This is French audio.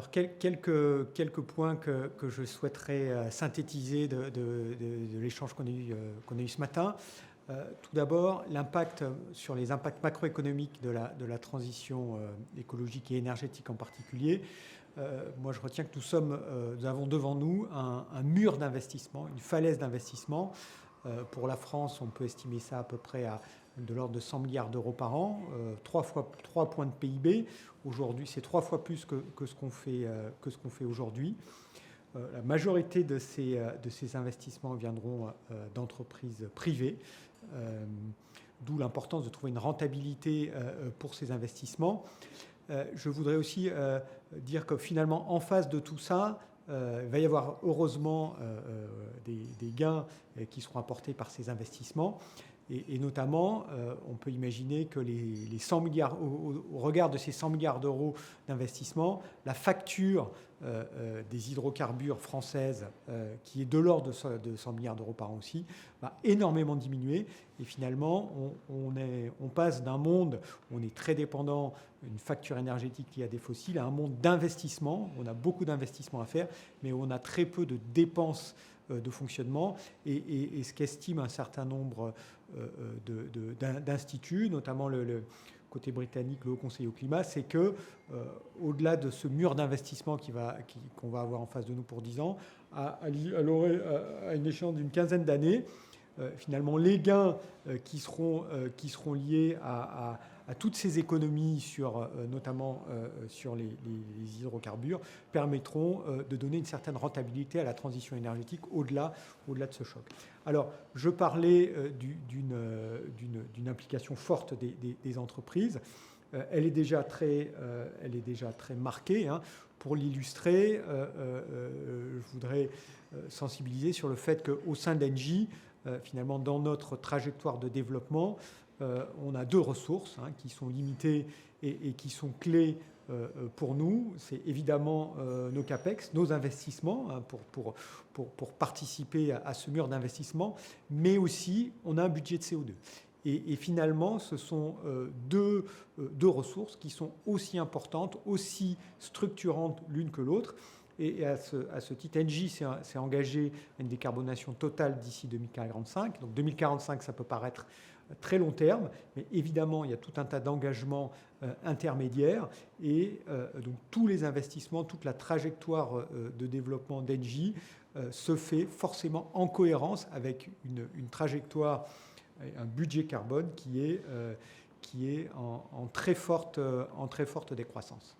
Alors, quelques points que je souhaiterais synthétiser de l'échange qu'on a eu ce matin. Tout d'abord, l'impact sur les impacts macroéconomiques de la transition écologique et énergétique en particulier. Moi, je retiens que nous avons devant nous un mur d'investissement, une falaise d'investissement. Pour la France, on peut estimer ça à peu près à de l'ordre de 100 milliards d'euros par an, 3 points de PIB. Aujourd'hui, c'est 3 fois plus que ce qu'on fait aujourd'hui. La majorité de ces investissements viendront d'entreprises privées, d'où l'importance de trouver une rentabilité pour ces investissements. Je voudrais aussi dire que finalement, en face de tout ça, il va y avoir heureusement des gains qui seront apportés par ces investissements. Et notamment, on peut imaginer que les 100 milliards, au regard de ces 100 milliards d'euros d'investissement, la facture des hydrocarbures françaises, qui est de l'ordre de 100 milliards d'euros par an aussi, va énormément diminuer. Et finalement, on passe d'un monde où on est très dépendant d'une facture énergétique liée à des fossiles à un monde d'investissement. On a beaucoup d'investissements à faire, mais on a très peu de dépenses de fonctionnement. Et ce qu'estime un certain nombre d'instituts, notamment le côté britannique, le Haut Conseil au climat, c'est que au-delà de ce mur d'investissement qu'on va avoir en face de nous pour 10 ans, à une échéance d'une quinzaine d'années, finalement les gains qui seront liés à toutes ces économies notamment sur les hydrocarbures permettront de donner une certaine rentabilité à la transition énergétique au-delà de ce choc. Alors, je parlais d'une implication forte des entreprises. Elle est déjà très marquée. Hein. Pour l'illustrer, je voudrais sensibiliser sur le fait qu'au sein d'Engie, finalement, dans notre trajectoire de développement, on a 2 ressources qui sont limitées et qui sont clés pour nous. C'est évidemment nos CAPEX, nos investissements pour participer à ce mur d'investissement, mais aussi on a un budget de CO2. Et finalement, ce sont deux ressources qui sont aussi importantes, aussi structurantes l'une que l'autre. Et à ce titre, Engie s'est engagé à une décarbonation totale d'ici 2045. Donc 2045, ça peut paraître très long terme, mais évidemment, il y a tout un tas d'engagements intermédiaires. Et donc tous les investissements, toute la trajectoire de développement d'Engie se fait forcément en cohérence avec une trajectoire, un budget carbone qui est en très forte décroissance.